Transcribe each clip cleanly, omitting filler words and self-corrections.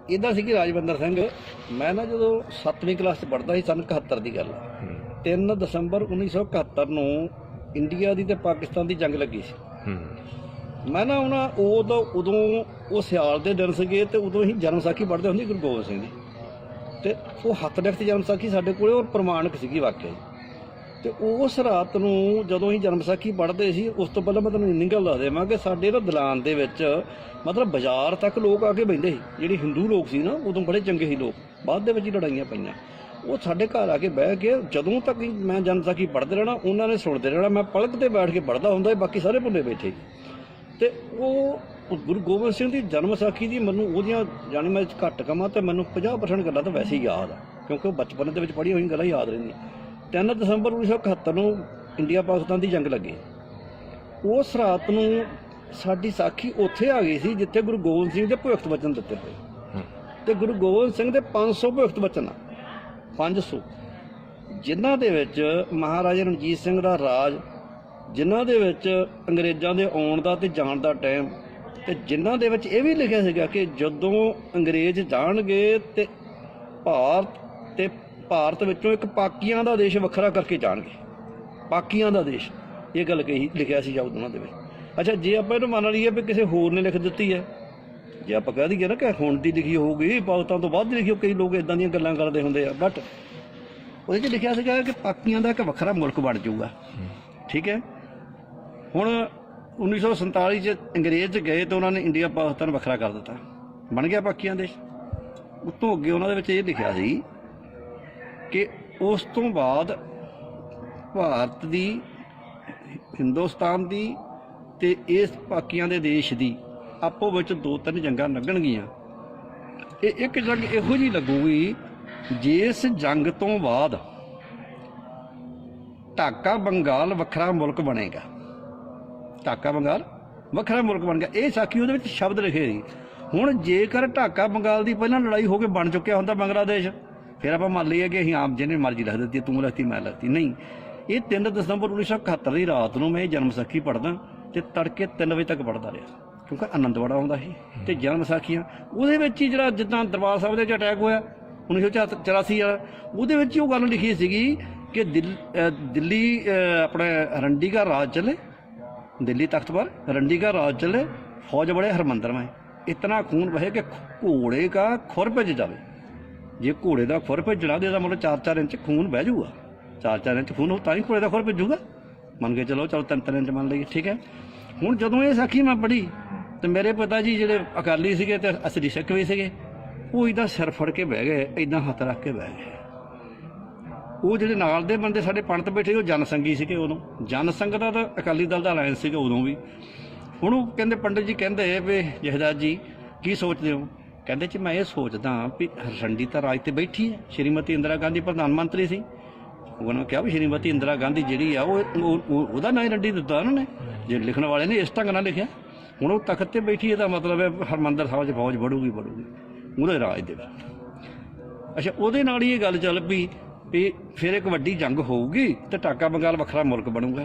इदा सी राजविंदर सिंह, मैं ना जो 7वीं क्लास च पढ़ता सन 71 की गल 3 दसंबर 1971 ਨੂੰ इंडिया की तो पाकिस्तान की जंग लगी सी। मैं ना उदों वो सियाल के दिन से उदों ही जन्म साखी पढ़ते होंगे गुरु गोबिंद सिंह की, तो वो हत्थ लिखत जन्म साखी साढ़े को और प्रमाणिक सी वाकई। तो उस रात नूं जदों ही जन्म साखी पढ़ते सी, उस तो पहले मैं तुहानूं इन्नी गल दस देवां कि साडे ना दलान दे विच मतलब बाजार तक लोग आके बहिंदे सी, जिहड़े हिंदू लोग सी ना उदों बड़े चंगे सी लोग, बाद दे विच लड़ाइयां पईयां। वो साडे घर आके बह के जदों तक मैं जन्म साखी पढ़ते रहना, उन्होंने सुनते रहना, मैं पलक ते बैठ के पढ़ता हुंदा, बाकी सारे भुल्ले बैठे। तो वो गुरु गोबिंद सिंह की जन्म साखी की मैनूं उहदियां जानी मैं घट कमां तो मैनूं 50% गल्लां तो वैसे ही याद आ, क्योंकि बचपन दे विच पढ़ी होई गल्लां याद रहिंदियां। 3 दसंबर 1971 ਨੂੰ इंडिया पाकिस्तान की जंग लगी। उस रात नूं साडी साखी उत्थे आ गई सी जिथे गुरु गोबिंद सिंह दे भविष्य वचन दिते हुए, तो गुरु गोबिंद सिंह दे 500 भविष्य वचन 500 जिन्हां दे विच महाराजा रणजीत सिंह दा राज, जिन्हां दे विच अंग्रेज़ां दे आउण दा ते जाण दा टाइम, ते जिन्हां दे विच इह वी लिखिआ सीगा कि जदों अंग्रेज़ जाणगे ते भारत विचों एक पाकियां दा देश वखरा करके जाणगे, पाकियां दा देश, ये गल कही लिखिआ सी जाऊ उन्हां दे विच। अच्छा, जे आपां इहनूं मंन लईए भी किसी होर ने लिख दित्ती है, जे आपां कह दईए ना कि हुण दी लिखी होऊगी, पाकिस्तान तो बाद दी लिखी, कई लोग इदां दीयां गल्लां करदे हुंदे आ, बट ਉਹਦੇ 'ਚ लिखिआ ਸੀਗਾ कि पाकियां दा एक वखरा मुल्क बन जाऊगा। ठीक है, हुण 1947 च अंग्रेज़ गए तो उन्होंने इंडिया पाकिस्तान वखरा कर दिता, बन गया पाकियां देश। उतों अगे उन्होंने विच ये लिखिआ सी कि उस तो बाद भारत दी, हिंदुस्तान दी ते इस पाकियां दे देश दी आपो विच 2-3 जंगां लगणगीआं। एक जंग इहो जी लगूगी जिस जंग तो बाद ढाका बंगाल वखरा मुल्क बनेगा, ढाका बंगाल वखरा मुल्क बन गया। ये साखी उहदे विच शब्द लिखे सी। हुण जेकर ढाका बंगाल की पहलां लड़ाई हो के बन चुकिया हुंदा बांग्लादेश, फिर आप मान लीए कि असीं आम जिन्हें मर्जी लिख दित्ती, तूं लिखती मैं लिखती, नहीं। ये 3 दसंबर 1971 की रात नूं मैं जन्म साखी पढ़दा ते तड़के 3 बजे तक पढ़दा रहा, क्योंकि आनंद बड़ा आउंदा सी। ते जन्म साखियां उहदे विच ही जिहड़ा जिद्दां दरबार साहिब दे अटैक होया 1984 वाला, उहदे विच वो गल लिखी सीगी कि दिल्ली अपने रंडी का राज चले, दिल्ली तख्त पर रंडी का राज चले, फौज बड़े हरमंदर में, इतना खून बहे कि घोड़े का खुर भिज जाए। जे घोड़े का खुर भिजना तो मतलब 4-4 इंच खून बह जाऊगा, 4-4 इंच खून हो तां ही घोड़े का खुर भिजूगा, मन के चलो 3-3 इंच मान लीए। ठीक है, हुण जदों ये साखी मैं पढ़ी तो मेरे पिता जी जिहड़े अकाली सीगे ते असली सिख भी सीगे, वो इदां सिर फड़ के बह गए, इदां हत्थ रख के बह गए। वो जिहड़े नाल दे बंदे साडे पंडित बैठे वो जनसंघी सीगे, उदों जनसंघ दा तां अकाली दल दा अलायंस सीगा उदों भी। हुण वो कहंदे पंडित जी कहंदे भी जहदार जी की सोचदे हो, कहंदे जी मैं ये सोचदा भी रंडी तां राज ते बैठी है, श्रीमती इंदिरा गांधी प्रधानमंत्री सी, उन्होंने कहा भी श्रीमती इंदिरा गांधी जी है वो नाम रंडी दिता उन्होंने, जो लिखने वाले ने इस ढंग नाल लिखिआ। हुण वो तख्त ते बैठी है, मतलब है हरमंदर साहिब च फौज बढ़ूगी ਉਹਦੇ ਰਾਜ ਦੇ ਵਿੱਚ। ਅੱਛਾ, ਉਹਦੇ ਨਾਲ ਹੀ ਇਹ ਗੱਲ ਚੱਲ ਪਈ ਵੀ ਫਿਰ ਇੱਕ ਵੱਡੀ ਜੰਗ ਹੋਊਗੀ ਤੇ ਢਾਕਾ ਬੰਗਾਲ ਵੱਖਰਾ ਮੁਲਕ ਬਣੂਗਾ।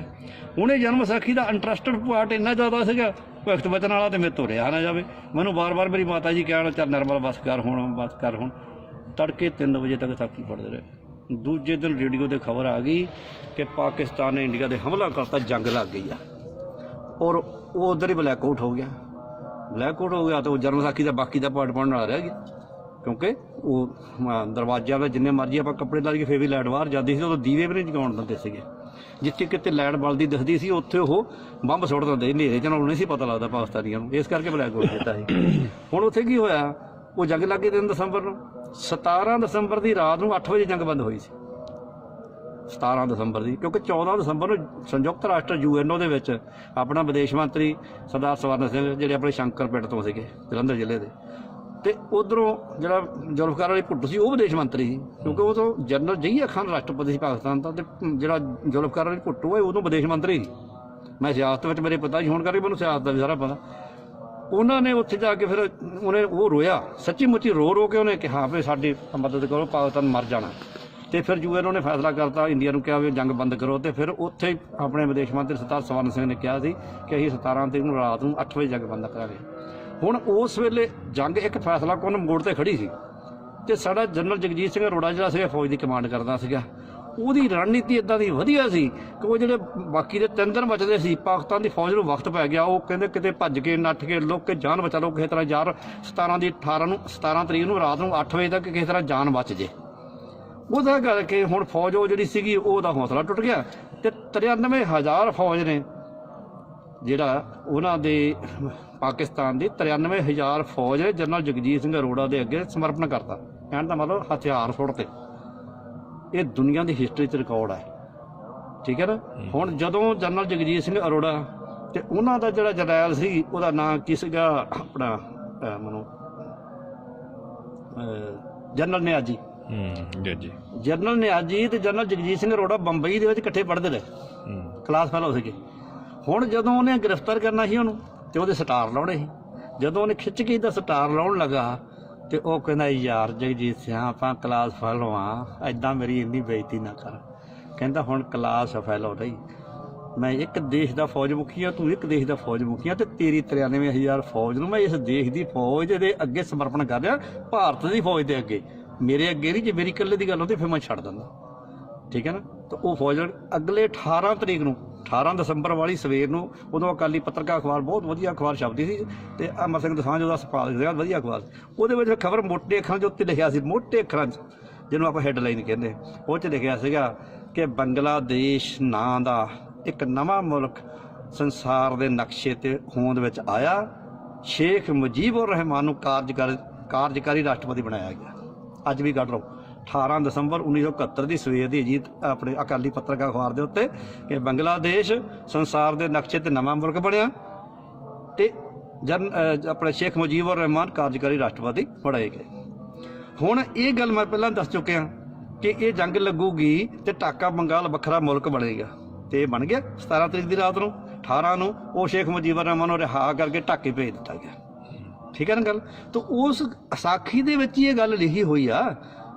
ਹੁਣ ਇਹ ਜਨਮ ਸਾਖੀ ਦਾ ਇੰਟਰਸਟਡ ਪਾਰਟ ਇੰਨਾ ਜ਼ਿਆਦਾ ਸੀਗਾ ਭਗਤ ਵਚਨ ਵਾਲਾ, ਤੇ ਮੇਰੇ ਤੋਂ ਰਿਹਾ ਨਾ ਜਾਵੇ। ਮੈਨੂੰ ਵਾਰ-ਵਾਰ ਮੇਰੀ ਮਾਤਾ ਜੀ ਕਹਿਣ ਚੱਲ ਨਰਮਲ ਬਸ ਕਰ ਹੁਣ। ਤੜਕੇ 3 ਵਜੇ ਤੱਕ ਸਾਖੀ ਪੜ੍ਹਦੇ ਰਹੇ। ਦੂਜੇ ਦਿਨ ਰੇਡੀਓ 'ਤੇ ਖਬਰ ਆ ਗਈ ਕਿ ਪਾਕਿਸਤਾਨ ਨੇ ਇੰਡੀਆ 'ਤੇ ਹਮਲਾ ਕਰਤਾ, ਜੰਗ ਲੱਗ ਗਈ ਆ, ਔਰ ਉਹ ਉੱਧਰ ਹੀ ਬਲੈਕ ਆਊਟ ਹੋ ਗਿਆ। ब्लैक आउट हो गया तो जन्म साखी का बाकी का पार्ट पढ़ने वाला रह गया, क्योंकि वो दरवाजा में जिन्ने मर्जी आप कपड़े ला के फिर भी लाइट बाहर जाती थी, उदों दीवे भी नहीं जगाउण दिंदे सीगे। जिथे किते लाइट बलदी दिखती सी उत्थे वो बंब सुट दिंदे, हनेरे च नहीं सी पता लगता पाकिस्तानियों नूं, इस करके ब्लैक आउट दिता सी। हुण उत्थे की होया, वो जंग लग गई 3 दसंबर नूं। 17 दसंबर की रात नूं 8 बजे जंग बंद हुई सी, 17 दसंबर की, क्योंकि 14 दसंबर संयुक्त राष्ट्र UNO ਦੇ ਵਿੱਚ अपना विदेश मंत्री सरदार सवर्ण सिंह ਜਿਹੜੇ ਆਪਣੇ ਸ਼ੰਕਰ ਪਿੰਡ ਤੋਂ ਸੀਗੇ ਜਲੰਧਰ ਜ਼ਿਲ੍ਹੇ ਦੇ, ਤੇ ਉਧਰੋਂ ਜਿਹੜਾ ਜ਼ੁਲਫਕਾਰ ਅਲੀ ਭੁੱਟੋ ਸੀ ਉਹ ਵਿਦੇਸ਼ ਮੰਤਰੀ ਸੀ, ਕਿਉਂਕਿ ਉਦੋਂ ਜਨਰਲ ਜਹੀਆ ਖਾਨ ਰਾਸ਼ਟਰਪਤੀ ਸੀ ਪਾਕਿਸਤਾਨ ਦਾ, ਤੇ ਜਿਹੜਾ ਜ਼ੁਲਫਕਾਰ ਅਲੀ ਭੁੱਟੋ ਹੈ ਉਦੋਂ ਵਿਦੇਸ਼ ਮੰਤਰੀ ਸੀ। ਮੈਂ ਸਿਆਸਤ ਵਿੱਚ ਮੇਰੇ ਪਿਤਾ ਜੀ ਹੋਣ ਕਰਕੇ ਮੈਨੂੰ ਸਿਆਸਤ ਦਾ ਵੀ ਸਾਰਾ ਪਤਾ। ਉਹਨਾਂ ਨੇ ਉੱਥੇ ਜਾ ਕੇ ਫਿਰ ਉਹਨੇ ਉਹ ਰੋਇਆ, ਸੱਚੀ ਮੁੱਚੀ ਰੋ ਕੇ ਉਹਨੇ ਕਿਹਾ ਵੀ ਸਾਡੀ ਮਦਦ ਕਰੋ, ਪਾਕਿਸਤਾਨ ਮਰ ਜਾਣਾ। तो फिर UNO ने फैसला करता, इंडिया को कहा भी जंग बंद करो, तो फिर उत्थे अपने विदेश मंत्री सरदार सवर्ण सिंह ने कहा कि असीं 17 तरीक रात को 8 बजे जंग बंद करांगे। ਹੁਣ ਉਸ ਵੇਲੇ ਜੰਗ ਇੱਕ ਫੈਸਲਾ ਕੁੰਨ ਮੋੜ ਤੇ ਖੜੀ ਸੀ ਤੇ ਸਾਡਾ ਜਨਰਲ ਜਗਜੀਤ ਸਿੰਘ ਅਰੋੜਾ ਜਿਹੜਾ ਸੀਗਾ ਫੌਜ ਦੀ ਕਮਾਂਡ ਕਰਦਾ ਸੀਗਾ, ਉਹਦੀ ਰਣਨੀਤੀ ਇਦਾਂ ਦੀ ਵਧੀਆ ਸੀ ਕਿ ਉਹ ਜਿਹੜੇ ਬਾਕੀ ਦੇ 3 ਦਿਨ ਬਚਦੇ ਸੀ, ਪਾਕਿਸਤਾਨ ਦੀ ਫੌਜ ਨੂੰ ਵਕਤ ਪੈ ਗਿਆ, ਉਹ ਕਹਿੰਦੇ ਕਿਤੇ ਭੱਜ ਕੇ ਨੱਠ ਕੇ ਲੁੱਕ ਕੇ ਜਾਨ ਬਚਾ ਲਓ ਕਿਸੇ ਤਰ੍ਹਾਂ, ਯਾਰ 17 ਤਰੀਕ ਨੂੰ ਰਾਤ ਨੂੰ 8 ਵਜੇ ਤੱਕ ਕਿਸੇ ਤਰ੍ਹਾਂ ਜਾਨ ਬਚ ਜੇ। ਉਹਦਾ ਕਰਕੇ ਹੁਣ ਫੌਜ ਉਹ ਜਿਹੜੀ ਸੀਗੀ ਉਹਦਾ ਹੌਸਲਾ ਟੁੱਟ ਗਿਆ ਤੇ 93,000 ਫੌਜ ਨੇ ਜਿਹੜਾ ਉਹਨਾਂ ਦੇ ਪਾਕਿਸਤਾਨ ਦੀ 93,000 ਫੌਜ ਨੇ ਜਨਰਲ ਜਗਜੀਤ ਸਿੰਘ ਅਰੋੜਾ ਦੇ ਅੱਗੇ ਸਮਰਪਣ ਕਰਤਾ। ਕਹਿਣ ਦਾ ਮਤਲਬ ਹਥਿਆਰ ਸੁੱਟਤੇ। ਇਹ ਦੁਨੀਆ ਦੀ ਹਿਸਟਰੀ 'ਚ ਰਿਕਾਰਡ ਹੈ, ਠੀਕ ਹੈ ਨਾ। ਹੁਣ ਜਦੋਂ ਜਨਰਲ ਜਗਜੀਤ ਸਿੰਘ ਅਰੋੜਾ ਤੇ ਉਹਨਾਂ ਦਾ ਜਿਹੜਾ ਜਰਨੈਲ ਸੀ, ਉਹਦਾ ਨਾਂ ਕੀ ਸੀਗਾ ਆਪਣਾ, ਮੈਨੂੰ ਜਨਰਲ ਨਿਆਜੀ, ਜਨਰਲ ਨਿਆਜੀ ਤੇ ਜਨਰਲ ਜਗਜੀਤ ਸਿੰਘ ਅਰੋੜਾ ਬੰਬਈ ਦੇ ਵਿੱਚ ਇਕੱਠੇ ਪੜ੍ਹਦੇ ਰਹੇ, ਕਲਾਸ ਫੈਲੋ ਸੀਗੇ। ਹੁਣ ਜਦੋਂ ਉਹਨੇ ਗ੍ਰਿਫਤਾਰ ਕਰਨਾ ਸੀ ਉਹਨੂੰ ਤੇ ਉਹਦੇ ਸਟਾਰ ਲਾਉਣੇ ਸੀ, ਜਦੋਂ ਉਹਨੇ ਖਿੱਚ ਕੇ ਇਹਦਾ ਸਟਾਰ ਲਾਉਣ ਲੱਗਾ ਤੇ ਉਹ ਕਹਿੰਦਾ ਯਾਰ ਜਗਜੀਤ ਸਿੰਘ ਆਪਾਂ ਕਲਾਸ ਫੈਲੋ ਆ, ਐਦਾਂ ਮੇਰੀ ਇੰਨੀ ਬੇਇੱਜ਼ਤੀ ਨਾ ਕਰ। ਕਹਿੰਦਾ ਹੁਣ ਕਲਾਸ ਫੈਲੋ ਨਹੀਂ, ਮੈਂ ਇੱਕ ਦੇਸ਼ ਦਾ ਫੌਜ ਮੁਖੀ ਆ, ਤੂੰ ਇੱਕ ਦੇਸ਼ ਦਾ ਫੌਜ ਮੁਖੀ ਆ, ਤੇ ਤੇਰੀ 93,000 ਫੌਜ ਨੂੰ ਮੈਂ ਇਸ ਦੇਸ਼ ਦੀ ਫੌਜ ਦੇ ਅੱਗੇ ਸਮਰਪਣ ਕਰ ਰਿਹਾ, ਭਾਰਤ ਦੀ ਫੌਜ ਦੇ ਅੱਗੇ, ਮੇਰੇ ਅੱਗੇ ਨਹੀਂ। ਜੇ ਮੇਰੀ ਇਕੱਲੇ ਦੀ ਗੱਲ ਹੁੰਦੀ ਫਿਰ ਮੈਂ ਛੱਡ ਦਿੰਦਾ, ਠੀਕ ਹੈ ਨਾ। ਤਾਂ ਉਹ ਫੌਜ ਅਗਲੇ 18 ਤਰੀਕ ਨੂੰ, 18 ਦਸੰਬਰ ਵਾਲੀ ਸਵੇਰ ਨੂੰ, ਉਦੋਂ ਅਕਾਲੀ ਪੱਤਰਕਾਰ ਅਖਬਾਰ ਬਹੁਤ ਵਧੀਆ ਅਖਬਾਰ ਛਪਦੀ ਸੀ ਤੇ ਅਮਰ ਸਿੰਘ ਦਸਾਂਝ ਉਹਦਾ ਸੰਪਾਦਕ ਸੀਗਾ, ਵਧੀਆ ਅਖਬਾਰ। ਉਹਦੇ ਵਿੱਚ ਖਬਰ ਮੋਟੇ ਅੱਖਰਾਂ ਦੇ ਉੱਤੇ ਲਿਖਿਆ ਸੀ, ਮੋਟੇ ਅੱਖਰਾਂ 'ਚ, ਜਿਹਨੂੰ ਆਪਾਂ ਹੈਡਲਾਈਨ ਕਹਿੰਦੇ, ਉਹ 'ਚ ਲਿਖਿਆ ਸੀਗਾ ਕਿ ਬੰਗਲਾਦੇਸ਼ ਨਾਂ ਦਾ ਇੱਕ ਨਵਾਂ ਮੁਲਕ ਸੰਸਾਰ ਦੇ ਨਕਸ਼ੇ ਤੇ ਹੋਂਦ ਵਿੱਚ ਆਇਆ, ਸ਼ੇਖ ਮੁਜੀਬੁਰ ਰਹਿਮਾਨ ਨੂੰ ਕਾਰਜਕਾਰੀ ਰਾਸ਼ਟਰਪਤੀ ਬਣਾਇਆ ਗਿਆ। ਅੱਜ ਵੀ ਕੱਢ ਲਓ 18 ਦਸੰਬਰ 1971 ਦੀ ਸਵੇਰ ਦੀ ਅਜੀਤ ਆਪਣੇ ਅਕਾਲੀ ਪੱਤਰਕਾਰ ਅਖਬਾਰ ਦੇ ਉੱਤੇ ਕਿ ਬੰਗਲਾਦੇਸ਼ ਸੰਸਾਰ ਦੇ ਨਕਸ਼ੇ ਤੇ ਨਵਾਂ ਮੁਲਕ ਬਣਿਆ ਤੇ ਆਪਣੇ ਸ਼ੇਖ ਮੁਜੀਬੁਰ ਰਹਿਮਾਨ ਕਾਰਜਕਾਰੀ ਰਾਸ਼ਟਰਪਤੀ ਬਣਾਏ ਗਏ। ਹੁਣ ਇਹ ਗੱਲ ਮੈਂ ਪਹਿਲਾਂ ਦੱਸ ਚੁੱਕਿਆ ਕਿ ਇਹ ਜੰਗ ਲੱਗੂਗੀ ਤੇ ਢਾਕਾ ਬੰਗਾਲ ਵੱਖਰਾ ਮੁਲਕ ਬਣੇਗਾ, ਤੇ ਇਹ ਬਣ ਗਿਆ। 17 ਤਰੀਕ ਦੀ ਰਾਤ ਨੂੰ 18 ਨੂੰ ਉਹ ਸ਼ੇਖ ਮੁਜੀਬੁਰ ਰਹਿਮਾਨ ਨੂੰ ਰਿਹਾ ਕਰਕੇ ਢਾਕੇ ਭੇਜ ਦਿੱਤਾ ਗਿਆ, ਠੀਕ ਹੈ ਨਾ ਗੱਲ। ਤਾਂ ਉਸ ਸਾਖੀ ਦੇ ਵਿੱਚ ਇਹ ਗੱਲ ਲਿਖੀ ਹੋਈ ਆ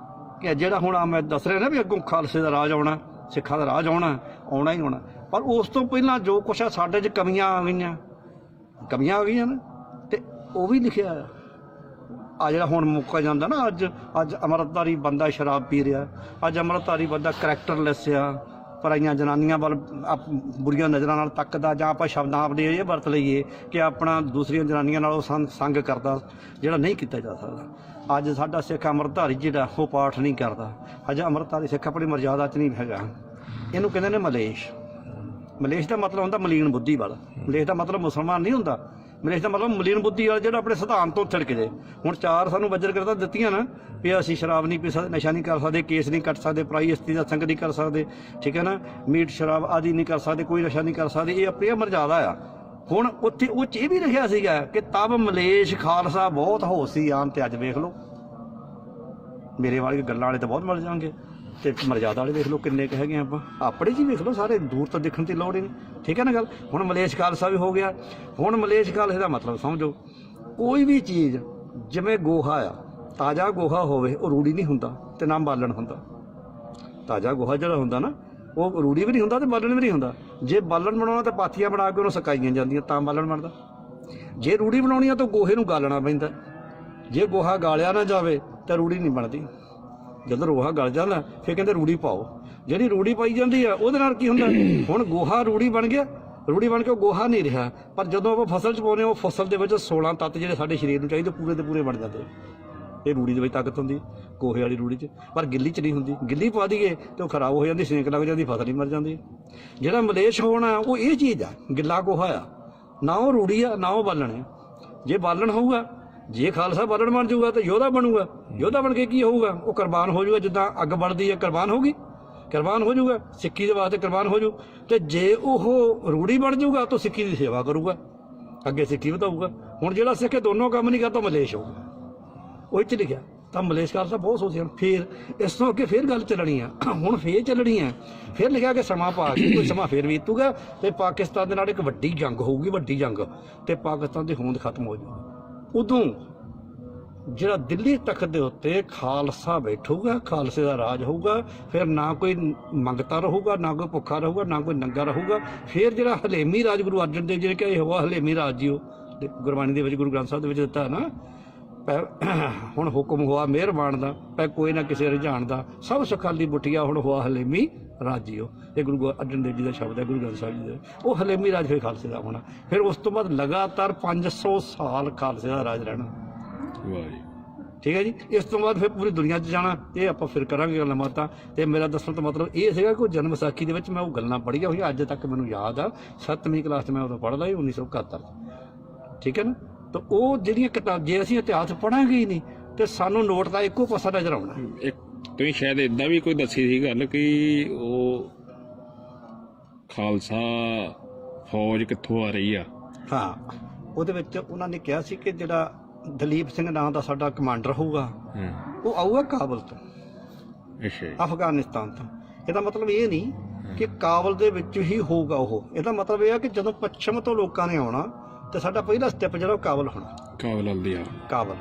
ਕਿ ਜਿਹੜਾ ਹੁਣ ਮੈਂ ਦੱਸ ਰਿਹਾ ਨਾ ਵੀ ਅੱਗੋਂ ਖਾਲਸੇ ਦਾ ਰਾਜ ਆਉਣਾ, ਸਿੱਖਾਂ ਦਾ ਰਾਜ ਆਉਣਾ ਹੀ ਆਉਣਾ, ਪਰ ਉਸ ਤੋਂ ਪਹਿਲਾਂ ਜੋ ਕੁਛ ਆ ਸਾਡੇ 'ਚ ਕਮੀਆਂ ਆ ਗਈਆਂ ਨਾ, ਤੇ ਉਹ ਵੀ ਲਿਖਿਆ ਆ। ਜਿਹੜਾ ਹੁਣ ਮੁੱਕਾ ਜਾਂਦਾ ਨਾ, ਅੱਜ ਅੰਮ੍ਰਿਤਧਾਰੀ ਬੰਦਾ ਸ਼ਰਾਬ ਪੀ ਰਿਹਾ, ਅੱਜ ਅੰਮ੍ਰਿਤਧਾਰੀ ਬੰਦਾ ਕਰੈਕਟਰਲੈਸ ਆ, ਪਰਾਈਆਂ ਜਨਾਨੀਆਂ ਵੱਲ ਬੁਰੀਆਂ ਨਜ਼ਰਾਂ ਨਾਲ ਤੱਕਦਾ, ਜਾਂ ਆਪਾਂ ਸ਼ਬਦਾਂ ਆਪਣੇ ਇਹ ਵਰਤ ਲਈਏ ਕਿ ਆਪਣਾ ਦੂਸਰੀਆਂ ਜਨਾਨੀਆਂ ਨਾਲੋਂ ਸੰਗ ਕਰਦਾ, ਜਿਹੜਾ ਨਹੀਂ ਕੀਤਾ ਜਾ ਸਕਦਾ। ਅੱਜ ਸਾਡਾ ਸਿੱਖ ਅੰਮ੍ਰਿਤਧਾਰੀ ਜਿਹੜਾ ਉਹ ਪਾਠ ਨਹੀਂ ਕਰਦਾ, ਅੱਜ ਅੰਮ੍ਰਿਤਧਾਰੀ ਸਿੱਖ ਆਪਣੀ ਮਰਜ਼ਾਦਾ 'ਚ ਨਹੀਂ ਹੈਗਾ। ਇਹਨੂੰ ਕਹਿੰਦੇ ਨੇ ਮਲੇਸ਼। ਮਲੇਸ਼ ਦਾ ਮਤਲਬ ਹੁੰਦਾ ਮਲੀਨ ਬੁੱਧੀ ਵਾਲਾ। ਮਲੇਸ਼ ਦਾ ਮਤਲਬ ਮੁਸਲਮਾਨ ਨਹੀਂ ਹੁੰਦਾ, ਮਲੇਸ਼ ਦਾ ਮਤਲਬ ਮਲੀਨ ਬੁੱਧੀ ਵਾਲਾ, ਜਿਹੜਾ ਆਪਣੇ ਸਿਧਾਂਤ ਤੋਂ ਥਿੜਕ ਜੇ। ਹੁਣ 4 ਸਾਨੂੰ ਵਜਰ ਕਰਦਾ ਦਿੱਤੀਆਂ ਨਾ ਵੀ ਅਸੀਂ ਸ਼ਰਾਬ ਨਹੀਂ ਪੀ ਸਕਦੇ, ਨਸ਼ਾ ਨਹੀਂ ਕਰ ਸਕਦੇ, ਕੇਸ ਨਹੀਂ ਕੱਟ ਸਕਦੇ, ਪਰਾਈ ਇਸਤਰੀ ਦਾ ਸੰਗ ਨਹੀਂ ਕਰ ਸਕਦੇ, ਠੀਕ ਹੈ ਨਾ, ਮੀਟ ਸ਼ਰਾਬ ਆਦਿ ਨਹੀਂ ਕਰ ਸਕਦੇ, ਕੋਈ ਨਸ਼ਾ ਨਹੀਂ ਕਰ ਸਕਦੇ, ਇਹ ਆਪਣੀ ਮਰਜ਼ਾਦਾ ਆ। ਹੁਣ ਉੱਥੇ ਉਹ 'ਚ ਇਹ ਵੀ ਲਿਖਿਆ ਸੀਗਾ ਕਿ ਤਬ ਮਲੇਸ਼ ਖਾਲਸਾ ਬਹੁਤ ਹੋਸੀ ਆਨ, ਤੇ ਅੱਜ ਵੇਖ ਲਓ ਮੇਰੇ ਵਾਲੀ ਗੱਲਾਂ ਵਾਲੇ ਤਾਂ ਬਹੁਤ ਮਿਲ ਜਾਣਗੇ, ਤੇ ਮਰਜ਼ਾਦਾ ਵਾਲੇ ਵੇਖ ਲਓ ਕਿੰਨੇ ਕੁ ਹੈਗੇ ਆਪਾਂ, ਆਪਣੇ 'ਚ ਹੀ ਵੇਖ ਲਓ, ਸਾਰੇ ਦੂਰ ਤੋਂ ਦੇਖਣ ਦੀ ਲੋੜ ਹੀ ਨਹੀਂ, ਠੀਕ ਹੈ ਨਾ ਗੱਲ। ਹੁਣ ਮਲੇਸ਼ ਖਾਲਸਾ ਵੀ ਹੋ ਗਿਆ। ਹੁਣ ਮਲੇਸ਼ ਖਾਲਸੇ ਦਾ ਮਤਲਬ ਸਮਝੋ, ਕੋਈ ਵੀ ਚੀਜ਼ ਜਿਵੇਂ ਗੋਹਾ ਆ, ਤਾਜ਼ਾ ਗੋਹਾ ਹੋਵੇ ਉਹ ਰੂੜੀ ਨਹੀਂ ਹੁੰਦਾ ਤੇ ਨਾ ਬਾਲਣ ਹੁੰਦਾ। ਤਾਜ਼ਾ ਗੋਹਾ ਜਿਹੜਾ ਹੁੰਦਾ ਨਾ ਉਹ ਰੂੜੀ ਵੀ ਨਹੀਂ ਹੁੰਦਾ ਤੇ ਬਾਲਣ ਵੀ ਨਹੀਂ ਹੁੰਦਾ। ਜੇ ਬਾਲਣ ਬਣਾਉਣਾ ਤਾਂ ਪਾਥੀਆਂ ਬਣਾ ਕੇ ਉਹਨੂੰ ਸੁਕਾਈਆਂ ਜਾਂਦੀਆਂ ਤਾਂ ਬਾਲਣ ਬਣਦਾ। ਜੇ ਰੂੜੀ ਬਣਾਉਣੀ ਆ ਤਾਂ ਗੋਹੇ ਨੂੰ ਗਾਲਣਾ ਪੈਂਦਾ। ਜੇ ਗੋਹਾ ਗਾਲਿਆ ਨਾ ਜਾਵੇ ਤਾਂ ਰੂੜੀ ਨਹੀਂ ਬਣਦੀ। ਜਦੋਂ ਗੋਹਾ ਗਲ ਜਾਂਦਾ ਫਿਰ ਕਹਿੰਦੇ ਰੂੜੀ ਪਾਓ। ਜਿਹੜੀ ਰੂੜੀ ਪਾਈ ਜਾਂਦੀ ਆ ਉਹਦੇ ਨਾਲ ਕੀ ਹੁੰਦਾ, ਹੁਣ ਗੋਹਾ ਰੂੜੀ ਬਣ ਗਿਆ, ਰੂੜੀ ਬਣ ਕੇ ਉਹ ਗੋਹਾ ਨਹੀਂ ਰਿਹਾ, ਪਰ ਜਦੋਂ ਆਪਾਂ ਫਸਲ 'ਚ ਪਾਉਂਦੇ ਉਹ ਫਸਲ ਦੇ ਵਿੱਚ 16 ਤੱਤ ਜਿਹੜੇ ਸਾਡੇ ਸਰੀਰ ਨੂੰ ਚਾਹੀਦੇ ਪੂਰੇ ਦੇ ਪੂਰੇ ਬਣ ਜਾਂਦੇ। ਇਹ ਰੂੜੀ ਦੇ ਵਿੱਚ ਤਾਕਤ ਹੁੰਦੀ, ਗੋਹੇ ਵਾਲੀ ਰੂੜੀ 'ਚ, ਪਰ ਗਿੱਲੀ 'ਚ ਨਹੀਂ ਹੁੰਦੀ। ਗਿੱਲੀ ਪਾ ਦਈਏ ਤੇ ਉਹ ਖਰਾਬ ਹੋ ਜਾਂਦੀ, ਸੇਕ ਲੱਗ ਜਾਂਦੀ, ਫਸਲ ਹੀ ਮਰ ਜਾਂਦੀ। ਜਿਹੜਾ ਮਲੇਸ਼ ਹੋਣਾ ਉਹ ਇਹ ਚੀਜ਼ ਆ, ਗਿੱਲਾ ਗੋਹਾ ਆ, ਨਾ ਉਹ ਰੂੜੀ ਆ ਨਾ ਉਹ ਬਾਲਣ ਆ। ਜੇ ਬਾਲਣ ਹੋਊਗਾ, ਜੇ ਖਾਲਸਾ ਬਾਲਣ ਬਣ ਜਾਊਗਾ ਤਾਂ ਯੋਧਾ ਬਣੂਗਾ। ਯੋਧਾ ਬਣ ਕੇ ਕੀ ਹੋਊਗਾ, ਉਹ ਕੁਰਬਾਨ ਹੋ ਜਾਊਗਾ। ਜਿੱਦਾਂ ਅੱਗ ਬਲਦੀ ਹੈ ਕੁਰਬਾਨ ਹੋ ਗਈ, ਕੁਰਬਾਨ ਹੋ ਜਾਊਗਾ, ਸਿੱਖੀ ਦੇ ਵਾਸਤੇ ਕੁਰਬਾਨ ਹੋ ਜਾਊ। ਤੇ ਜੇ ਉਹ ਰੂੜੀ ਬਣ ਜਾਊਗਾ ਤਾਂ ਸਿੱਖੀ ਦੀ ਸੇਵਾ ਕਰੂਗਾ, ਅੱਗੇ ਸਿੱਖੀ ਵਧਾਊਗਾ। ਹੁਣ ਜਿਹੜਾ ਸਿੱਖ ਦੋਨੋਂ ਕੰਮ ਨਹੀਂ ਕਰਦਾ ਮਲੇਸ਼ ਹੋਊਗਾ। ਉਹ 'ਚ ਲਿਖਿਆ ਤਾਂ ਮਲੇਸ਼ ਖਾਲਸਾ ਬਹੁਤ ਸੋਚਿਆ। ਫਿਰ ਇਸ ਤੋਂ ਅੱਗੇ ਫਿਰ ਗੱਲ ਚੱਲਣੀ ਆ, ਹੁਣ ਫੇਰ ਚੱਲਣੀ ਆ। ਫਿਰ ਲਿਖਿਆ ਕਿ ਸਮਾਂ ਪਾ ਕੇ ਕੋਈ ਸਮਾਂ ਫੇਰ ਬੀਤੂਗਾ ਤੇ ਪਾਕਿਸਤਾਨ ਦੇ ਨਾਲ ਇੱਕ ਵੱਡੀ ਜੰਗ ਹੋਊਗੀ, ਵੱਡੀ ਜੰਗ, ਤੇ ਪਾਕਿਸਤਾਨ ਦੀ ਹੋਂਦ ਖਤਮ ਹੋ ਜਾਊਗੀ। ਉਦੋਂ ਜਿਹੜਾ ਦਿੱਲੀ ਤਖਤ ਦੇ ਉੱਤੇ ਖਾਲਸਾ ਬੈਠੂਗਾ, ਖਾਲਸੇ ਦਾ ਰਾਜ ਹੋਊਗਾ। ਫਿਰ ਨਾ ਕੋਈ ਮੰਗਤਾ ਰਹੂਗਾ, ਨਾ ਕੋਈ ਭੁੱਖਾ ਰਹੂਗਾ, ਨਾ ਕੋਈ ਨੰਗਾ ਰਹੂਗਾ। ਫਿਰ ਜਿਹੜਾ ਹਲੇਮੀ ਰਾਜ ਗੁਰੂ ਅਰਜਨ ਦੇਵ ਜੀ ਨੇ ਕਿਹਾ ਇਹ ਹੋਆ ਹਲੇਮੀ ਰਾਜ ਜੀ, ਉਹ ਗੁਰਬਾਣੀ ਦੇ ਵਿੱਚ, ਗੁਰੂ ਗ੍ਰੰਥ ਸਾਹਿਬ ਦੇ ਵਿੱਚ ਦਿੱਤਾ ਨਾ, ਹੁਣ ਹੁਕਮ ਹੋਆ ਮਿਹਰਬਾਨ ਦਾ, ਪੈ ਕੋਈ ਨਾ ਕਿਸੇ ਰੁਝਾਨ ਦਾ, ਸਭ ਸੁਖਾਲੀ ਬੁੱਟੀਆ ਹੁਣ ਹੋਆ ਹਲੇਮੀ ਰਾਜੀਓ। ਇਹ ਗੁਰੂ ਅਰਜਨ ਦੇਵ ਜੀ ਦਾ ਸ਼ਬਦ ਹੈ, ਗੁਰੂ ਗ੍ਰੰਥ ਸਾਹਿਬ ਜੀ ਦਾ। ਉਹ ਹਲੇਮੀ ਰਾਜ ਫਿਰ ਖਾਲਸੇ ਦਾ ਹੋਣਾ। ਫਿਰ ਉਸ ਤੋਂ ਬਾਅਦ ਲਗਾਤਾਰ 500 ਸਾਲ ਖਾਲਸੇ ਦਾ ਰਾਜ ਰਹਿਣਾ। ਠੀਕ ਹੈ ਜੀ। ਇਸ ਤੋਂ ਬਾਅਦ ਫਿਰ ਪੂਰੀ ਦੁਨੀਆ 'ਚ ਜਾਣਾ। ਇਹ ਆਪਾਂ ਫਿਰ ਕਰਾਂਗੇ ਗੱਲਾਂ ਬਾਤਾਂ। ਤੇ ਮੇਰਾ ਦੱਸਣ ਤੋਂ ਮਤਲਬ ਇਹ ਸੀਗਾ ਕਿ ਜਨਮ ਵਿਸਾਖੀ ਦੇ ਵਿੱਚ ਮੈਂ ਉਹ ਗੱਲਾਂ ਪੜ੍ਹੀਆਂ ਹੋਈਆਂ, ਅੱਜ ਤੱਕ ਮੈਨੂੰ ਯਾਦ ਆ। 7ਵੀਂ ਕਲਾਸ 'ਚ ਮੈਂ ਉਦੋਂ ਪੜ੍ਹਦਾ ਸੀ, 1971 'ਚ। ਠੀਕ ਹੈ ਨਾ। ਤਾਂ ਉਹ ਜਿਹੜੀਆਂ ਕਿਤਾਬ, ਜੇ ਅਸੀਂ ਇਤਿਹਾਸ ਪੜ੍ਹਾਂਗੇ ਹੀ ਨਹੀਂ ਤੇ ਸਾਨੂੰ ਨੋਟ ਦਾ ਇੱਕੋ ਪਾਸਾ ਨਜ਼ਰ ਆਉਣਾ। ਤੁਸੀਂ ਸ਼ਾਇਦ ਏਦਾਂ ਵੀ ਕੋਈ ਦੱਸੀ ਸੀ ਗੱਲ ਕਿ ਉਹ ਖਾਲਸਾ ਫੌਜ ਕਿੱਥੋਂ ਆ ਰਹੀ ਆ। ਹਾਂ, ਉਹਦੇ ਵਿੱਚ ਉਹਨਾਂ ਨੇ ਕਿਹਾ ਸੀ ਕਿ ਜਿਹੜਾ ਦਲੀਪ ਸਿੰਘ ਨਾਂ ਦਾ ਸਾਡਾ ਕਮਾਂਡਰ ਹੋਊਗਾ, ਉਹ ਆਊਗਾ ਕਾਬਲ ਤੋਂ, ਅਫਗਾਨਿਸਤਾਨ ਤੋਂ। ਇਹਦਾ ਮਤਲਬ ਇਹ ਨਹੀਂ ਕਿ ਕਾਬਲ ਦੇ ਵਿੱਚ ਹੀ ਹੋਊਗਾ ਉਹ। ਇਹਦਾ ਮਤਲਬ ਇਹ ਹੈ ਕਿ ਜਦੋਂ ਪੱਛਮ ਤੋਂ ਲੋਕਾਂ ਨੇ ਆਉਣਾ ਤੇ ਸਾਡਾ ਪਹਿਲਾ ਸਟੈਪ ਜਿਹੜਾ ਉਹ ਕਾਬਲ ਹੋਣਾ। ਕਾਬਲ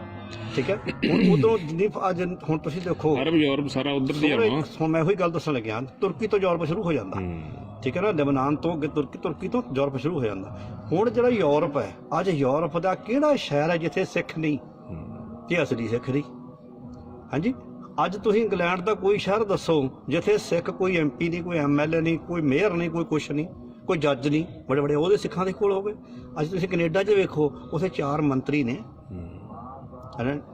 ਠੀਕ ਹੈ। ਹੁਣ ਉਦੋਂ ਜਿੰਨੀ ਅੱਜ ਹੁਣ ਤੁਸੀਂ ਦੇਖੋ ਅਰਬ ਯੂਰਪ ਸਾਰਾ ਉਧਰ ਦੀ ਆਉਣਾ। ਹੁਣ ਮੈਂ ਉਹੀ ਗੱਲ ਦੱਸਣ ਲੱਗਿਆ, ਤੁਰਕੀ ਤੋਂ ਯੂਰਪ ਸ਼ੁਰੂ ਹੋ ਜਾਂਦਾ। ਠੀਕ ਹੈ ਨਾ। ਲਬਨਾਨ ਤੋਂ ਅੱਗੇ ਤੁਰਕੀ ਤੋਂ ਯੂਰਪ ਸ਼ੁਰੂ ਹੋ ਜਾਂਦਾ। ਹੁਣ ਜਿਹੜਾ ਯੂਰਪ ਹੈ, ਅੱਜ ਯੂਰਪ ਦਾ ਕਿਹੜਾ ਸ਼ਹਿਰ ਹੈ ਜਿੱਥੇ ਸਿੱਖ ਨਹੀਂ ਤੇ ਅਸਲੀ ਸਿੱਖ ਨਹੀਂ? ਹਾਂਜੀ, ਅੱਜ ਤੁਸੀਂ ਇੰਗਲੈਂਡ ਦਾ ਕੋਈ ਸ਼ਹਿਰ ਦੱਸੋ ਜਿੱਥੇ ਸਿੱਖ ਕੋਈ MP ਨਹੀਂ, ਕੋਈ MLA ਨਹੀਂ, ਕੋਈ ਮੇਅਰ ਨਹੀਂ, ਕੋਈ ਕੁਛ ਨਹੀਂ, ਕੋਈ ਜੱਜ ਨਹੀਂ, ਬੜੇ ਬੜੇ ਉਹਦੇ ਸਿੱਖਾਂ ਦੇ ਕੋਲ ਹੋਵੇ। ਅੱਜ ਤੁਸੀਂ ਕੈਨੇਡਾ 'ਚ ਵੇਖੋ, ਉੱਥੇ 4 ਮੰਤਰੀ ਨੇ।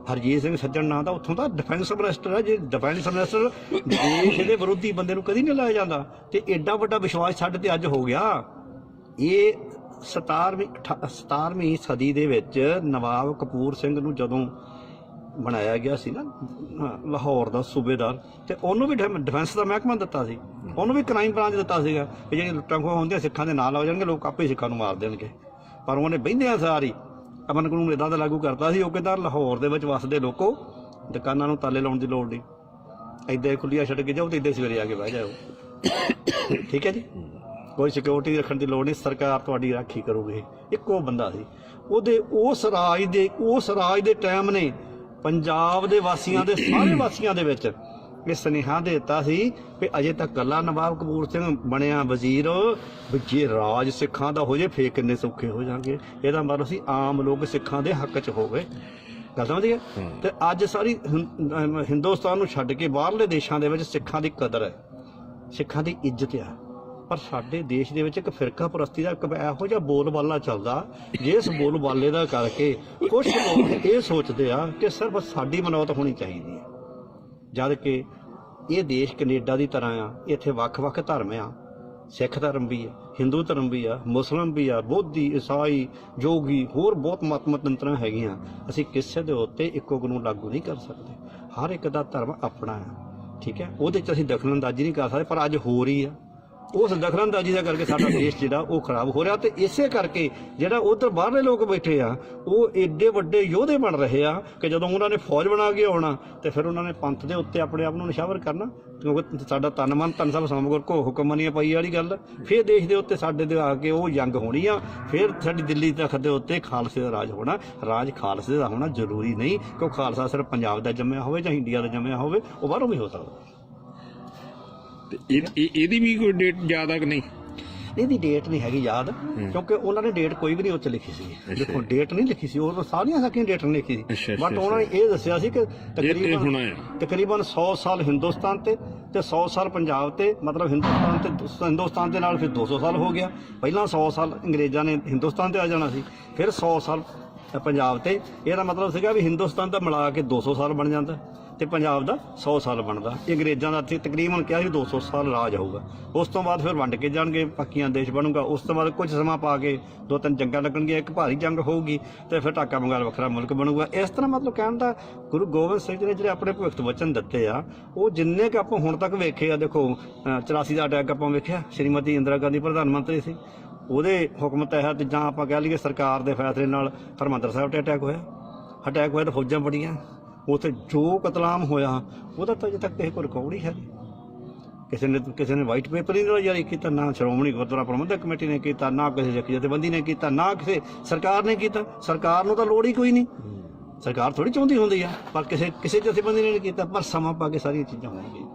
ਹਰਜੀਤ ਸਿੰਘ ਸੱਜਣ ਨਾਂ ਦਾ ਉੱਥੋਂ ਦਾ ਡਿਫੈਂਸ ਮਿਨਿਸਟਰ ਹੈ। ਜੇ ਡਿਫੈਂਸ ਮਿਨਿਸਟਰ ਦੇਸ਼ ਦੇ ਵਿਰੋਧੀ ਬੰਦੇ ਨੂੰ ਕਦੀ ਨਹੀਂ ਲਾਇਆ ਜਾਂਦਾ। ਤੇ ਐਡਾ ਵੱਡਾ ਵਿਸ਼ਵਾਸ ਸਾਡੇ ਤੇ ਅੱਜ ਹੋ ਗਿਆ। ਇਹ 17ਵੀਂ ਸਦੀ ਦੇ ਵਿੱਚ ਨਵਾਬ ਕਪੂਰ ਸਿੰਘ ਨੂੰ ਜਦੋਂ ਬਣਾਇਆ ਗਿਆ ਸੀ ਨਾ ਲਾਹੌਰ ਦਾ ਸੂਬੇਦਾਰ, ਤੇ ਉਹਨੂੰ ਵੀ ਡਿਫੈਂਸ ਦਾ ਮਹਿਕਮਾ ਦਿੱਤਾ ਸੀ, ਉਹਨੂੰ ਵੀ ਕ੍ਰਾਈਮ ਬ੍ਰਾਂਚ ਦਿੱਤਾ ਸੀਗਾ ਕਿ ਜੇ ਲੁੱਟਾਂ ਖੋਹਾਂ ਹੁੰਦੀਆਂ ਸਿੱਖਾਂ ਦੇ ਨਾਲ ਹੋ ਜਾਣਗੇ, ਲੋਕ ਆਪੇ ਸਿੱਖਾਂ ਨੂੰ ਮਾਰ ਦੇਣਗੇ। ਪਰ ਉਹਨੇ ਬਹਿੰਦਿਆਂ ਸਾਰੀ ਅਮਨ ਕਾਨੂੰਨ ਇੱਦਾਂ ਦਾ ਲਾਗੂ ਕਰਤਾ ਸੀ। ਉਹ ਕਹਿੰਦਾ ਲਾਹੌਰ ਦੇ ਵਿੱਚ ਵੱਸਦੇ ਲੋਕੋ, ਦੁਕਾਨਾਂ ਨੂੰ ਤਾਲੇ ਲਾਉਣ ਦੀ ਲੋੜ ਨਹੀਂ, ਇੱਦਾਂ ਖੁੱਲੀਆਂ ਛੱਡ ਕੇ ਜਾਓ ਤੇ ਇੱਦਾਂ ਸਵੇਰੇ ਆ ਕੇ ਬਹਿ ਜਾਓ। ਠੀਕ ਹੈ ਜੀ। ਕੋਈ ਸਿਕਿਉਰਿਟੀ ਰੱਖਣ ਦੀ ਲੋੜ ਨਹੀਂ, ਸਰਕਾਰ ਤੁਹਾਡੀ ਰਾਖੀ ਕਰੂਗੀ। ਇੱਕੋ ਬੰਦਾ ਸੀ। ਉਹਦੇ ਉਸ ਰਾਜ ਦੇ ਟਾਈਮ ਨੇ ਪੰਜਾਬ ਦੇ ਵਾਸੀਆਂ ਦੇ ਸਾਰੇ ਵਾਸੀਆਂ ਦੇ ਵਿੱਚ ਇਹ ਸੁਨੇਹਾ ਦੇ ਦਿੱਤਾ ਸੀ ਕਿ ਅਜੇ ਤੱਕ ਗੱਲਾਂ ਨਵਾਬ ਕਪੂਰ ਸਿੰਘ ਬਣਿਆ ਵਜ਼ੀਰ, ਵੀ ਜੇ ਰਾਜ ਸਿੱਖਾਂ ਦਾ ਹੋ ਜੇ ਫੇਰ ਕਿੰਨੇ ਸੌਖੇ ਹੋ ਜਾਣਗੇ। ਇਹਦਾ ਮਤਲਬ ਸੀ ਆਮ ਲੋਕ ਸਿੱਖਾਂ ਦੇ ਹੱਕ 'ਚ ਹੋ ਗਏ। ਗੱਲ ਸਮਝੀਏ। ਤੇ ਅੱਜ ਸਾਰੀ ਹਿੰਦੁਸਤਾਨ ਨੂੰ ਛੱਡ ਕੇ ਬਾਹਰਲੇ ਦੇਸ਼ਾਂ ਦੇ ਵਿੱਚ ਸਿੱਖਾਂ ਦੀ ਕਦਰ ਹੈ, ਸਿੱਖਾਂ ਦੀ ਇੱਜ਼ਤ ਆ। ਪਰ ਸਾਡੇ ਦੇਸ਼ ਦੇ ਵਿੱਚ ਇੱਕ ਫਿਰਕਾ ਪ੍ਰਸਤੀ ਦਾ ਇੱਕ ਇਹੋ ਜਿਹਾ ਬੋਲਬਾਲਾ ਚੱਲਦਾ, ਜਿਸ ਬੋਲਬਾਲੇ ਦਾ ਕਰਕੇ ਕੁਝ ਲੋਕ ਇਹ ਸੋਚਦੇ ਆ ਕਿ ਸਿਰਫ ਸਾਡੀ ਮਨੌਤ ਹੋਣੀ ਚਾਹੀਦੀ ਹੈ, ਜਦ ਕਿ ਇਹ ਦੇਸ਼ ਕੈਨੇਡਾ ਦੀ ਤਰ੍ਹਾਂ ਆ। ਇੱਥੇ ਵੱਖ-ਵੱਖ ਧਰਮ ਆ, ਸਿੱਖ ਧਰਮ ਵੀ ਆ, ਹਿੰਦੂ ਧਰਮ ਵੀ ਆ, ਮੁਸਲਿਮ ਵੀ ਆ, ਬੋਧੀ, ਈਸਾਈ, ਜੋਗੀ, ਹੋਰ ਬਹੁਤ ਮਤੰਤਰਾਂ ਹੈਗੀਆਂ। ਅਸੀਂ ਕਿਸੇ ਦੇ ਉੱਤੇ ਇੱਕੋ ਕਾਨੂੰਨ ਲਾਗੂ ਨਹੀਂ ਕਰ ਸਕਦੇ। ਹਰ ਇੱਕ ਦਾ ਧਰਮ ਆਪਣਾ ਆ। ਠੀਕ ਹੈ। ਉਹਦੇ 'ਚ ਅਸੀਂ ਦਖਲਅੰਦਾਜ਼ੀ ਨਹੀਂ ਕਰ ਸਕਦੇ, ਪਰ ਅੱਜ ਹੋ ਰਹੀ ਆ। ਉਸ ਦਖਲਅੰਦਾਜ਼ੀ ਦਾ ਕਰਕੇ ਸਾਡਾ ਦੇਸ਼ ਜਿਹੜਾ ਉਹ ਖਰਾਬ ਹੋ ਰਿਹਾ। ਤੇ ਇਸੇ ਕਰਕੇ ਜਿਹੜਾ ਉਧਰ ਬਾਹਰਲੇ ਲੋਕ ਬੈਠੇ ਆ, ਉਹ ਏਡੇ ਵੱਡੇ ਯੋਧੇ ਬਣ ਰਹੇ ਆ ਕਿ ਜਦੋਂ ਉਹਨਾਂ ਨੇ ਫੌਜ ਬਣਾ ਕੇ ਆਉਣਾ ਤੇ ਫਿਰ ਉਹਨਾਂ ਨੇ ਪੰਥ ਦੇ ਉੱਤੇ ਆਪਣੇ ਆਪ ਨੂੰ ਨਿਸ਼ਾਵਰ ਕਰਨਾ, ਕਿਉਂਕਿ ਸਾਡਾ ਤਨ ਮਨ ਧਨ ਸਭ ਸਮਗੁਰ ਕੋ ਹੁਕਮਨੀਆਂ ਪਈ ਵਾਲੀ ਗੱਲ। ਫਿਰ ਦੇਸ਼ ਦੇ ਉੱਤੇ ਸਾਡੇ ਦੇ ਆ ਕੇ ਉਹ ਜੰਗ ਹੋਣੀ ਆ। ਫਿਰ ਸਾਡੀ ਦਿੱਲੀ ਤਖਤ ਦੇ ਉੱਤੇ ਖਾਲਸੇ ਦਾ ਰਾਜ ਹੋਣਾ। ਰਾਜ ਖਾਲਸੇ ਦਾ ਹੋਣਾ ਜ਼ਰੂਰੀ ਨਹੀਂ ਕਿ ਉਹ ਖਾਲਸਾ ਸਿਰਫ ਪੰਜਾਬ ਦਾ ਜੰਮਿਆ ਹੋਵੇ ਜਾਂ ਇੰਡੀਆ ਦਾ ਜੰਮਿਆ ਹੋਵੇ, ਉਹ ਬਾਹਰੋਂ ਵੀ ਹੋ ਸਕਦਾ। ਇਹਦੀ ਵੀ ਕੋਈ ਡੇਟ ਯਾਦ ਆ ਕਿ ਨਹੀਂ? ਇਹਦੀ ਡੇਟ ਨਹੀਂ ਹੈਗੀ ਯਾਦ, ਕਿਉਂਕਿ ਉਹਨਾਂ ਨੇ ਡੇਟ ਕੋਈ ਵੀ ਨਹੀਂ ਉੱਥੇ ਲਿਖੀ ਸੀ। ਦੇਖੋ ਡੇਟ ਨਹੀਂ ਲਿਖੀ ਸੀ, ਉਹ ਸਾਰੀਆਂ ਸਾਡੀਆਂ ਡੇਟ ਨਹੀਂ ਲਿਖੀ ਸੀ। ਬਟ ਉਹਨਾਂ ਨੇ ਇਹ ਦੱਸਿਆ ਸੀ ਕਿ ਤਕਰੀਬਨ 100 ਸਾਲ ਹਿੰਦੁਸਤਾਨ ਤੇ 100 ਸਾਲ ਪੰਜਾਬ ਤੇ, ਮਤਲਬ ਹਿੰਦੁਸਤਾਨ ਦੇ ਨਾਲ ਫਿਰ 200 ਸਾਲ ਹੋ ਗਿਆ। ਪਹਿਲਾਂ 100 ਸਾਲ ਅੰਗਰੇਜ਼ਾਂ ਨੇ ਹਿੰਦੁਸਤਾਨ ਤੇ ਆ ਜਾਣਾ ਸੀ, ਫਿਰ 100 ਸਾਲ ਪੰਜਾਬ ਤੇ। ਇਹਦਾ ਮਤਲਬ ਸੀਗਾ ਵੀ ਹਿੰਦੁਸਤਾਨ ਦਾ ਮਿਲਾ ਕੇ 200 ਸਾਲ ਬਣ ਜਾਂਦਾ ਤੇ ਪੰਜਾਬ ਦਾ 100 ਸਾਲ ਬਣਦਾ। ਅੰਗਰੇਜ਼ਾਂ ਦਾ ਤਕਰੀਬਨ ਕਿਹਾ ਸੀ 200 ਸਾਲ ਰਾਜ ਹੋਊਗਾ। ਉਸ ਤੋਂ ਬਾਅਦ ਫਿਰ ਵੰਡ ਕੇ ਜਾਣਗੇ, ਪੱਕੀਆਂ ਦੇਸ਼ ਬਣੂਗਾ। ਉਸ ਤੋਂ ਬਾਅਦ ਕੁਝ ਸਮਾਂ ਪਾ ਕੇ 2-3 ਜੰਗਾਂ ਲੱਗਣਗੀਆਂ, ਇੱਕ ਭਾਰੀ ਜੰਗ ਹੋਊਗੀ ਤੇ ਫਿਰ ਢਾਕਾ ਬੰਗਾਲ ਵੱਖਰਾ ਮੁਲਕ ਬਣੂਗਾ। ਇਸ ਤਰ੍ਹਾਂ ਮਤਲਬ ਕਹਿਣ ਦਾ ਗੁਰੂ ਗੋਬਿੰਦ ਸਿੰਘ ਜੀ ਨੇ ਜਿਹੜੇ ਆਪਣੇ ਭਵਿੱਖ ਵਚਨ ਦਿੱਤੇ ਆ, ਉਹ ਜਿੰਨੇ ਕੁ ਆਪਾਂ ਹੁਣ ਤੱਕ ਵੇਖੇ ਆ। ਦੇਖੋ 84 ਦਾ ਅਟੈਕ ਆਪਾਂ ਵੇਖਿਆ, ਸ਼੍ਰੀਮਤੀ ਇੰਦਰਾ ਗਾਂਧੀ ਪ੍ਰਧਾਨ ਮੰਤਰੀ ਸੀ, ਉਹਦੇ ਹੁਕਮ ਤਹਿਤ ਜਾਂ ਆਪਾਂ ਕਹਿ ਲਈਏ ਸਰਕਾਰ ਦੇ ਫੈਸਲੇ ਨਾਲ ਹਰਿਮੰਦਰ ਸਾਹਿਬ ਤੇ ਅਟੈਕ ਹੋਇਆ ਤਾਂ ਫੌਜਾਂ ਬੜੀਆਂ। ਉੱਥੇ ਜੋ ਕਤਲਾਮ ਹੋਇਆ ਉਹਦਾ ਤਾਂ ਅਜੇ ਤੱਕ ਕਿਸੇ ਕੋਲ ਰਿਕਾਰਡ ਹੀ ਹੈ। ਕਿਸੇ ਨੇ ਵਾਈਟ ਪੇਪਰ ਹੀ ਨਹੀਂ ਜਾਰੀ ਕੀਤਾ, ਨਾ ਸ਼੍ਰੋਮਣੀ ਗੁਰਦੁਆਰਾ ਪ੍ਰਬੰਧਕ ਕਮੇਟੀ ਨੇ ਕੀਤਾ, ਨਾ ਕਿਸੇ ਸਿੱਖ ਜਥੇਬੰਦੀ ਨੇ ਕੀਤਾ, ਨਾ ਕਿਸੇ ਸਰਕਾਰ ਨੇ ਕੀਤਾ। ਸਰਕਾਰ ਨੂੰ ਤਾਂ ਲੋੜ ਹੀ ਕੋਈ ਨਹੀਂ, ਸਰਕਾਰ ਥੋੜੀ ਚਾਹੁੰਦੀ ਹੁੰਦੀ ਆ, ਪਰ ਕਿਸੇ ਜਥੇਬੰਦੀ ਨੇ ਨਹੀਂ ਕੀਤਾ। ਪਰ ਸਮਾਂ ਪਾ ਕੇ ਸਾਰੀਆਂ ਚੀਜ਼ਾਂ ਹੋਣਗੀਆਂ।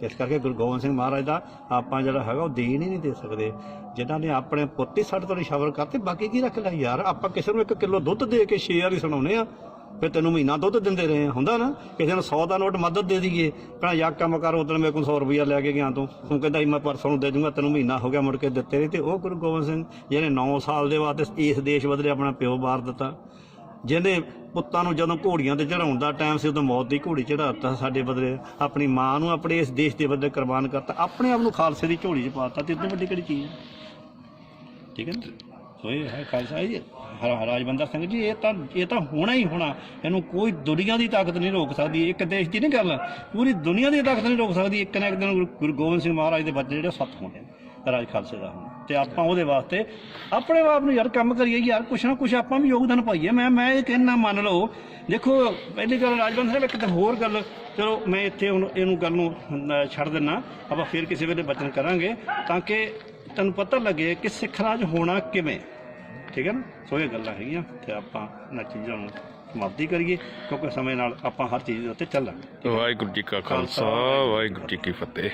ਇਸ ਕਰਕੇ ਗੁਰੂ ਗੋਬਿੰਦ ਸਿੰਘ ਮਹਾਰਾਜ ਦਾ ਆਪਾਂ ਜਿਹੜਾ ਹੈਗਾ ਉਹ ਦੇਣ ਹੀ ਨਹੀਂ ਦੇ ਸਕਦੇ। ਜਿਨ੍ਹਾਂ ਨੇ ਆਪਣੇ ਪੁੱਤ ਹੀ ਸਾਡੇ ਤੋਂ ਨਿਸ਼ਾਵਰ ਕਰਤੇ, ਬਾਕੀ ਕੀ ਰੱਖ ਲਿਆ ਯਾਰ। ਆਪਾਂ ਕਿਸੇ ਨੂੰ 1 ਕਿਲੋ ਦੁੱਧ ਦੇ ਕੇ 6 ਵਾਰੀ ਸੁਣਾਉਂਦੇ ਆ, ਫਿਰ ਤੈਨੂੰ ਮਹੀਨਾ ਦੁੱਧ ਦਿੰਦੇ ਰਹੇ ਆ, ਹੁੰਦਾ ਨਾ। ਕਿਸੇ ਨੂੰ 100 ਦਾ ਨੋਟ ਮਦਦ ਦੇ ਦਈਏ, ਕਹਿੰਦਾ ਯਾ ਕੰਮ ਕਰ, ਉਦੋਂ ਮੇਰੇ ਕੋਲ 100 ਰੁਪਈਆ ਲੈ ਕੇ ਗਿਆ ਤੂੰ ਕਹਿੰਦਾ ਮੈਂ ਪਰਸੋਂ ਨੂੰ ਦੇ ਦੂੰਗਾ, ਤੈਨੂੰ ਮਹੀਨਾ ਹੋ ਗਿਆ ਮੁੜ ਕੇ ਦਿੱਤੇ ਨਹੀਂ। ਤੇ ਉਹ ਗੁਰੂ ਗੋਬਿੰਦ ਸਿੰਘ ਜਿਹਨੇ 9 ਸਾਲ ਦੇ ਬਾਅਦ ਇਸ ਦੇਸ਼ ਬਦਲੇ ਆਪਣਾ ਪਿਓ ਵਾਰ ਦਿੱਤਾ, ਜਿਹਨੇ ਪੁੱਤਾਂ ਨੂੰ ਜਦੋਂ ਘੋੜੀਆਂ ਤੇ ਚੜਾਉਣ ਦਾ ਟਾਈਮ ਸੀ ਉਦੋਂ ਮੌਤ ਦੀ ਘੋੜੀ ਚੜਾਤਾ ਸਾਡੇ ਬਦਲੇ, ਆਪਣੀ ਮਾਂ ਨੂੰ ਆਪਣੇ ਇਸ ਦੇਸ਼ ਦੇ ਬਦਲੇ ਕੁਰਬਾਨ ਕਰਤਾ, ਆਪਣੇ ਆਪ ਨੂੰ ਖਾਲਸੇ ਦੀ ਝੋਲੀ 'ਚ ਪਾਤਾ। ਤੇ ਇਦੋਂ ਵੱਡੀ ਕਿਹੜੀ ਚੀਜ਼ ਹੈ? ਠੀਕ ਹੈ ਨਾ। ਸੋ ਇਹ ਹੈ ਖਾਲਸਾ ਜੀ, ਰਾਜਵਿੰਦਰ ਸਿੰਘ ਜੀ। ਇਹ ਤਾਂ ਹੋਣਾ ਹੀ ਹੋਣਾ, ਇਹਨੂੰ ਕੋਈ ਦੁਨੀਆ ਦੀ ਤਾਕਤ ਨਹੀਂ ਰੋਕ ਸਕਦੀ। ਇੱਕ ਦੇਸ਼ ਦੀ ਨਹੀਂ ਗੱਲ, ਪੂਰੀ ਦੁਨੀਆ ਦੀ ਤਾਕਤ ਨਹੀਂ ਰੋਕ ਸਕਦੀ। ਇੱਕ ਨਾ ਇੱਕ ਦਿਨ ਗੁਰੂ ਗੋਬਿੰਦ ਸਿੰਘ ਮਹਾਰਾਜ ਦੇ ਬੱਚੇ ਜਿਹੜੇ 7 ਹੋਣੇ ਰਾਜ ਖਾਲਸੇ ਦਾ ਹੋਣਾ। ਤੇ ਆਪਾਂ ਉਹਦੇ ਵਾਸਤੇ ਆਪਣੇ ਆਪ ਨੂੰ ਯਾਰ ਕੰਮ ਕਰੀਏ ਯਾਰ, ਕੁਛ ਨਾ ਕੁਛ ਆਪਾਂ ਵੀ ਯੋਗਦਾਨ ਪਾਈਏ। ਮੈਂ ਇਹ ਕਹਿਣਾ, ਮੰਨ ਲਓ, ਦੇਖੋ ਪਹਿਲੀ ਗੱਲ ਰਾਜਵਿੰਦਰ ਸਾਹਿਬ, ਇੱਕ ਤਾਂ ਹੋਰ ਗੱਲ, ਚਲੋ ਮੈਂ ਇੱਥੇ ਹੁਣ ਇਹਨੂੰ ਗੱਲ ਨੂੰ ਛੱਡ ਦਿੰਦਾ, ਆਪਾਂ ਫਿਰ ਕਿਸੇ ਵੇਲੇ ਬਚਨ ਕਰਾਂਗੇ ਤਾਂ ਕਿ ਤੁਹਾਨੂੰ ਪਤਾ ਲੱਗੇ ਕਿ ਸਿੱਖ ਰਾਜ ਹੋਣਾ ਕਿਵੇਂ। ਠੀਕ ਹੈ ਨਾ। ਸੋ ਇਹ ਗੱਲਾਂ ਹੈਗੀਆਂ ਤੇ ਆਪਾਂ ਇਹਨਾਂ ਚੀਜ਼ਾਂ ਨੂੰ ਸਮਾਪਤੀ ਕਰੀਏ, ਕਿਉਂਕਿ ਸਮੇਂ ਨਾਲ ਆਪਾਂ ਹਰ ਚੀਜ਼ ਦੇ ਉੱਤੇ ਚੱਲਾਂਗੇ। ਵਾਹਿਗੁਰੂ ਜੀ ਕਾ ਖਾਲਸਾ, ਵਾਹਿਗੁਰੂ ਜੀ ਕੀ ਫਤਿਹ।